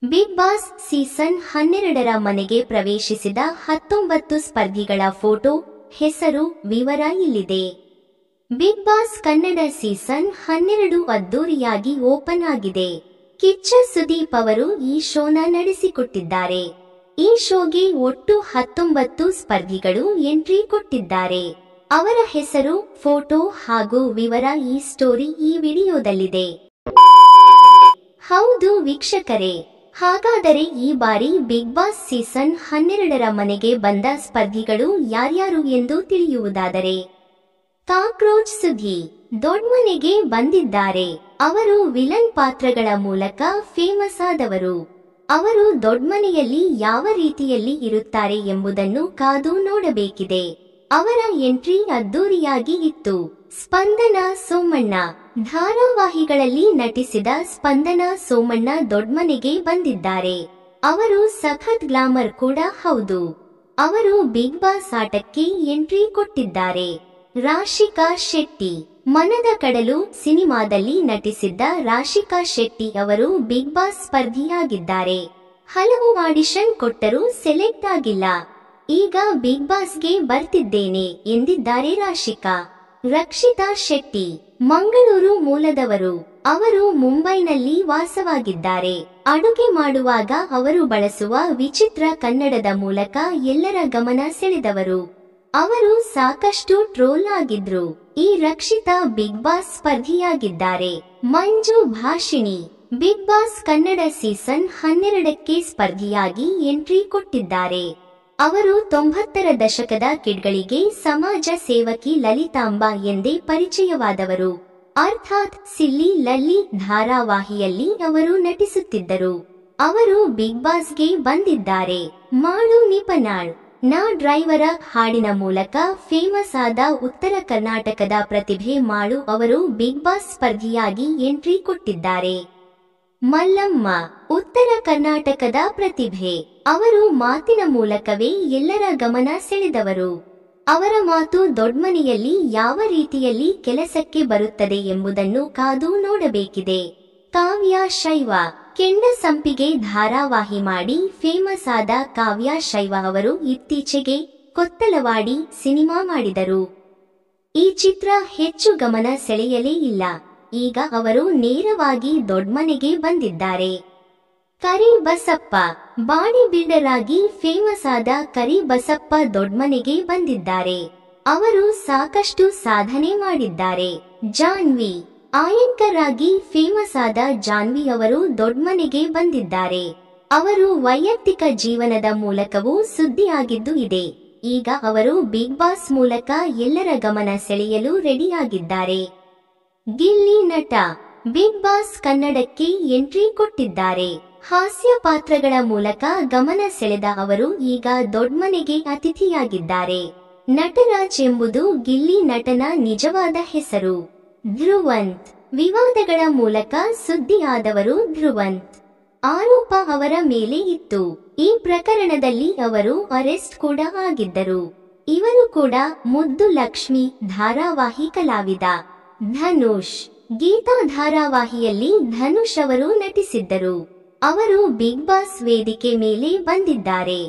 Big boss season 12ರ ಮನೆಗೆ ಪ್ರವೇಶಿಸಿದ 19 ಸ್ಪರ್ಧಿಗಳ photo, ಹೆಸರು, ವಿವರ ಇಲ್ಲಿದೆ. ಬಿಗ್ ಬಾಸ್ ಕನ್ನಡ ಸೀಸನ್ 12 ಅದ್ದೂರಿಯಾಗಿ ಓಪನ್ ಆಗಿದೆ. ಕಿಚ್ಚ ಸುದೀಪ್ ಅವರು ಈ ಶೋನ ನಡೆಸಿಕೊಟ್ಟಿದ್ದಾರೆ. ಈ ಶೋಗೆ ಒಟ್ಟು 19 ಸ್ಪರ್ಧಿಗಳು ಎಂಟ್ರಿ ಕೊಟ್ಟಿದ್ದಾರೆ. ಅವರ ಹೆಸರು, ಫೋಟೋ ಹಾಗೂ ವಿವರ ಈ ಸ್ಟೋರಿ ಈ ವಿಡಿಯೋದಲ್ಲಿದೆ. ಹೌದು ವೀಕ್ಷಕರೇ, ಹಾಗಾದರೆ ಈ ಬಾರಿ ಬಿಗ್ ಬಾಸ್ ಸೀಸನ್ 12ರ ಮನೆಗೆ ಬಂದ ಸ್ಪರ್ಧಿಗಳು ಯಾರ್ಯಾರು ಎಂದು ತಿಳಿಯುವುದಾದರೆ, ಕಾಕ್ರೋಚ್ ಸುಧಿ ದೊಡ್ಮನೆಗೆ ಬಂದಿದ್ದಾರೆ. ಅವರು ವಿಲನ್ ಪಾತ್ರಗಳ ಮೂಲಕ ಫೇಮಸ್ ಆದವರು. ಅವರು ದೊಡ್ಮನೆಯಲ್ಲಿ ಯಾವ ರೀತಿಯಲ್ಲಿ ಇರುತ್ತಾರೆ ಎಂಬುದನ್ನು ಕಾದು ನೋಡಬೇಕಿದೆ. ಅವರ ಎಂಟ್ರಿ ಅದ್ದೂರಿಯಾಗಿ ಇತ್ತು. ಸ್ಪಂದನ ಸೋಮಣ್ಣ ಧಾರಾವಾಹಿಗಳಲ್ಲಿ ನಟಿಸಿದ ಸ್ಪಂದನ ಸೋಮಣ್ಣ ದೊಡ್ಮನೆಗೆ ಬಂದಿದ್ದಾರೆ. ಅವರು ಸಖತ್ ಗ್ಲಾಮರ್ ಕೂಡ ಹೌದು. ಅವರು ಬಿಗ್ ಬಾಸ್ ಆಟಕ್ಕೆ ಎಂಟ್ರಿ ಕೊಟ್ಟಿದ್ದಾರೆ. ರಾಶಿಕಾ ಶೆಟ್ಟಿ ಮನದ ಕಡಲು ಸಿನಿಮಾದಲ್ಲಿ ನಟಿಸಿದ್ದ ರಾಶಿಕಾ ಶೆಟ್ಟಿ ಅವರು ಬಿಗ್ ಬಾಸ್ ಸ್ಪರ್ಧಿಯಾಗಿದ್ದಾರೆ. ಹಲವು ಆಡಿಷನ್ ಕೊಟ್ಟರೂ ಸೆಲೆಕ್ಟ್ ಆಗಿಲ್ಲ. ಈಗ ಬಿಗ್ ಬಾಸ್ಗೆ ಬರ್ತಿದ್ದೇನೆ ಎಂದಿದ್ದಾರೆ ರಾಶಿಕಾ. ರಕ್ಷಿತಾ ಶೆಟ್ಟಿ ಮಂಗಳೂರು ಮೂಲದವರು. ಅವರು ಮುಂಬೈನಲ್ಲಿ ವಾಸವಾಗಿದ್ದಾರೆ. ಅಡುಗೆ ಮಾಡುವಾಗ ಅವರು ಬಳಸುವ ವಿಚಿತ್ರ ಕನ್ನಡದ ಮೂಲಕ ಎಲ್ಲರ ಗಮನ ಸೆಳೆದವರು. ಅವರು ಸಾಕಷ್ಟು ಟ್ರೋಲ್ ಆಗಿದ್ರು. ಈ ರಕ್ಷಿತಾ ಬಿಗ್ ಬಾಸ್ ಸ್ಪರ್ಧಿಯಾಗಿದ್ದಾರೆ. Manju Bhashini Bigg Boss Kannada season 12ಕ್ಕೆ ಸ್ಪರ್ಧಿಯಾಗಿ ಎಂಟ್ರಿ ಕೊಟ್ಟಿದ್ದಾರೆ. ಅವರು 90ರ ದಶಕದ ಕಿಡ್ಗಳಿಗೆ ಸಮಾಜ ಸೇವಕಿ ಲಲಿತಾಂಬಾ ಎಂದೇ ಪರಿಚಯವಾದವರು. ಅರ್ಥಾತ್ ಸಿಲ್ಲಿ ಲಲ್ಲಿ ಧಾರಾವಾಹಿಯಲ್ಲಿ ಅವರು ನಟಿಸುತ್ತಿದ್ದರು. ಅವರು ಬಿಗ್ ಬಾಸ್ಗೆ ಬಂದಿದ್ದಾರೆ. ಮಾಳು ನಿಪನಾಳ್ ನಾ ಡ್ರೈವರ ಹಾಡಿನ ಮೂಲಕ ಫೇಮಸ್ ಆದ ಉತ್ತರ ಕರ್ನಾಟಕದ ಪ್ರತಿಭೆ ಮಾಳು ಅವರು ಬಿಗ್ ಬಾಸ್ ಸ್ಪರ್ಧಿಯಾಗಿ ಎಂಟ್ರಿ ಕೊಟ್ಟಿದ್ದಾರೆ. ಮಲ್ಲಮ್ಮ ಉತ್ತರ ಕರ್ನಾಟಕದ ಪ್ರತಿಭೆ. ಅವರು ಮಾತಿನ ಮೂಲಕವೇ ಎಲ್ಲರ ಗಮನ ಸೆಳೆದವರು. ಅವರ ಮಾತು ದೊಡ್ಮನೆಯಲ್ಲಿ ಯಾವ ರೀತಿಯಲ್ಲಿ ಕೆಲಸಕ್ಕೆ ಬರುತ್ತದೆ ಎಂಬುದನ್ನು ಕಾದು ನೋಡಬೇಕಿದೆ. ಕಾವ್ಯ ಶೈವ ಕೆಂಡ ಸಂಪಿಗೆ ಧಾರಾವಾಹಿ ಮಾಡಿ ಫೇಮಸ್ ಆದ ಕಾವ್ಯ ಶೈವ ಅವರು ಇತ್ತೀಚೆಗೆ ಕೊತ್ತಲವಾಡಿ ಸಿನಿಮಾ ಮಾಡಿದರು. ಈ ಚಿತ್ರ ಹೆಚ್ಚು ಗಮನ ಸೆಳೆಯಲೇ ಇಲ್ಲ. ಈಗ ಅವರು ನೇರವಾಗಿ ದೊಡ್ಮನೆಗೆ ಬಂದಿದ್ದಾರೆ. ಕರಿ ಬಸಪ್ಪ ಬಾಡಿ ಬಿಲ್ಡರ್ ಆಗಿ ಫೇಮಸ್ ಆದ ಕರಿ ಬಸಪ್ಪ ದೊಡ್ಮನೆಗೆ ಬಂದಿದ್ದಾರೆ. ಅವರು ಸಾಕಷ್ಟು ಸಾಧನೆ ಮಾಡಿದ್ದಾರೆ. ಜಾನ್ವಿ ಆಯಂಕರ್ ಆಗಿ ಫೇಮಸ್ ಆದ ಜಾನ್ವಿ ಅವರು ದೊಡ್ಮನೆಗೆ ಬಂದಿದ್ದಾರೆ. ಅವರು ವೈಯಕ್ತಿಕ ಜೀವನದ ಮೂಲಕವೂ ಸುದ್ದಿಯಾಗಿದ್ದು ಇದೆ. ಈಗ ಅವರು ಬಿಗ್ ಬಾಸ್ ಮೂಲಕ ಎಲ್ಲರ ಗಮನ ಸೆಳೆಯಲು ರೆಡಿಯಾಗಿದ್ದಾರೆ. ಗಿಲ್ಲಿ ನಟ ಬಿಗ್ ಬಾಸ್ ಕನ್ನಡಕ್ಕೆ ಎಂಟ್ರಿ ಕೊಟ್ಟಿದ್ದಾರೆ. ಹಾಸ್ಯ ಪಾತ್ರಗಳ ಮೂಲಕ ಗಮನ ಸೆಳೆದ ಅವರು ಈಗ ದೊಡ್ಮನೆಗೆ ಅತಿಥಿಯಾಗಿದ್ದಾರೆ. ನಟರಾಜ್ ಎಂಬುದು ಗಿಲ್ಲಿ ನಟನ ನಿಜವಾದ ಹೆಸರು. ಧ್ರುವಂತ್ ವಿವಾದಗಳ ಮೂಲಕ ಸುದ್ದಿಯಾದವರು ಧ್ರುವಂತ್. ಆರೋಪ ಅವರ ಮೇಲೆ ಇತ್ತು. ಈ ಪ್ರಕರಣದಲ್ಲಿ ಅವರು ಅರೆಸ್ಟ್ ಕೂಡ ಆಗಿದ್ದರು. ಇವರು ಕೂಡ ಮುದ್ದು ಲಕ್ಷ್ಮಿ ಧಾರಾವಾಹಿ ಕಲಾವಿದ. ಧನುಷ್ ಗೀತಾ ಧಾರಾವಾಹಿಯಲ್ಲಿ ಧನುಷ್ ಅವರು ನಟಿಸಿದ್ದರು. ಅವರು ಬಿಗ್ ಬಾಸ್ ವೇದಿಕೆ ಮೇಲೆ ಬಂದಿದ್ದಾರೆ.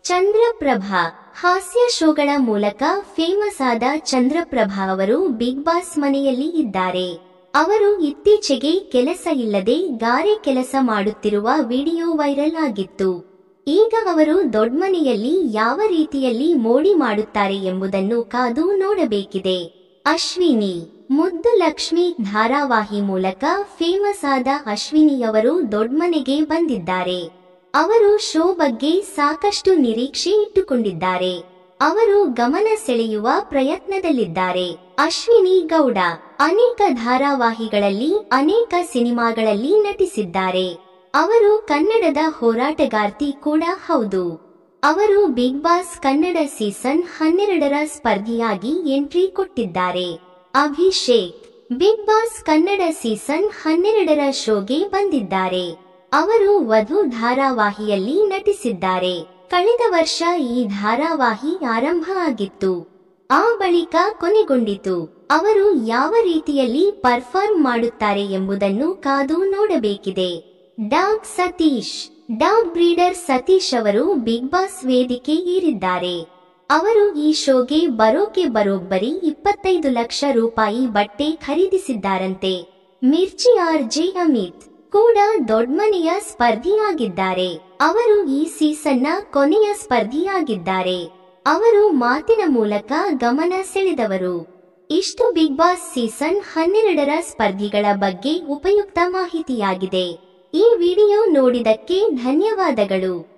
ಚಂದ್ರಪ್ರಭಾ ಹಾಸ್ಯ ಶೋಗಳ ಮೂಲಕ ಫೇಮಸ್ ಆದ ಚಂದ್ರಪ್ರಭಾ ಅವರು ಬಿಗ್ ಬಾಸ್ ಮನೆಯಲ್ಲಿ ಇದ್ದಾರೆ. ಅವರು ಇತ್ತೀಚೆಗೆ ಕೆಲಸ ಇಲ್ಲದೆ ಗಾರೆ ಕೆಲಸ ಮಾಡುತ್ತಿರುವ ವಿಡಿಯೋ ವೈರಲ್ ಆಗಿತ್ತು. ಈಗ ಅವರು ದೊಡ್ಮನೆಯಲ್ಲಿ ಯಾವ ರೀತಿಯಲ್ಲಿ ಮೋಡಿ ಮಾಡುತ್ತಾರೆ ಎಂಬುದನ್ನು ಕಾದು ನೋಡಬೇಕಿದೆ. ಅಶ್ವಿನಿ ಮುದ್ದು ಲಕ್ಷ್ಮಿ ಧಾರಾವಾಹಿ ಮೂಲಕ ಫೇಮಸ್ ಆದ ಅಶ್ವಿನಿ ಅವರು ದೊಡ್ಮನೆಗೆ ಬಂದಿದ್ದಾರೆ. ಅವರು ಶೋ ಬಗ್ಗೆ ಸಾಕಷ್ಟು ನಿರೀಕ್ಷೆ ಇಟ್ಟುಕೊಂಡಿದ್ದಾರೆ. ಅವರು ಗಮನ ಸೆಳೆಯುವ ಪ್ರಯತ್ನದಲ್ಲಿದ್ದಾರೆ. ಅಶ್ವಿನಿ ಗೌಡ ಅನೇಕ ಧಾರಾವಾಹಿಗಳಲ್ಲಿ ಅನೇಕ ಸಿನಿಮಾಗಳಲ್ಲಿ ನಟಿಸಿದ್ದಾರೆ. ಅವರು ಕನ್ನಡದ ಹೋರಾಟಗಾರ್ತಿ ಕೂಡ ಹೌದು. ಅವರು ಬಿಗ್ ಬಾಸ್ ಕನ್ನಡ ಸೀಸನ್ 12ರ ಸ್ಪರ್ಧಿಯಾಗಿ ಎಂಟ್ರಿ ಕೊಟ್ಟಿದ್ದಾರೆ. Abhishek Bigg Boss Kannada season 12ರ ಶೋಗೆ ಬಂದಿದ್ದಾರೆ. ಅವರು ವಧು ಧಾರಾವಾಹಿಯಲ್ಲಿ ನಟಿಸಿದ್ದಾರೆ. ಕಳೆದ ವರ್ಷ ಈ ಧಾರಾವಾಹಿ ಆರಂಭ ಆಗಿತ್ತು. ಆ ಬಳಿಕ ಕೊನೆಗೊಂಡಿತು. ಅವರು ಯಾವ ರೀತಿಯಲ್ಲಿ ಪರ್ಫಾರ್ಮ್ ಮಾಡುತ್ತಾರೆ ಎಂಬುದನ್ನು ಕಾದು ನೋಡಬೇಕಿದೆ. Dog Satish. Dog breeder Satish ಅವರು ಬಿಗ್ ಬಾಸ್ ವೇದಿಕೆ ಏರಿದ್ದಾರೆ. ಅವರು ಈ ಶೋಗೆ ಬರೋಕೆ ಬರೋಬ್ಬರಿ 25 ಲಕ್ಷ ರೂಪಾಯಿ ಬಟ್ಟೆ ಖರೀದಿಸಿದ್ದಾರಂತೆ. ಮಿರ್ಚಿ RJ ಅಮಿತ್ ಕೂಡ ದೊಡ್ಮನೆಯ ಸ್ಪರ್ಧಿಯಾಗಿದ್ದಾರೆ. ಅವರು ಈ ಸೀಸನ್ನ ಕೊನೆಯ ಸ್ಪರ್ಧಿಯಾಗಿದ್ದಾರೆ. ಅವರು ಮಾತಿನ ಮೂಲಕ ಗಮನ ಸೆಳೆದವರು. ಇಷ್ಟು ಬಿಗ್ ಬಾಸ್ ಸೀಸನ್ 12ರ ಸ್ಪರ್ಧಿಗಳ ಬಗ್ಗೆ ಉಪಯುಕ್ತ ಮಾಹಿತಿಯಾಗಿದೆ. ಈ ವಿಡಿಯೋ ನೋಡಿದಕ್ಕೆ ಧನ್ಯವಾದಗಳು.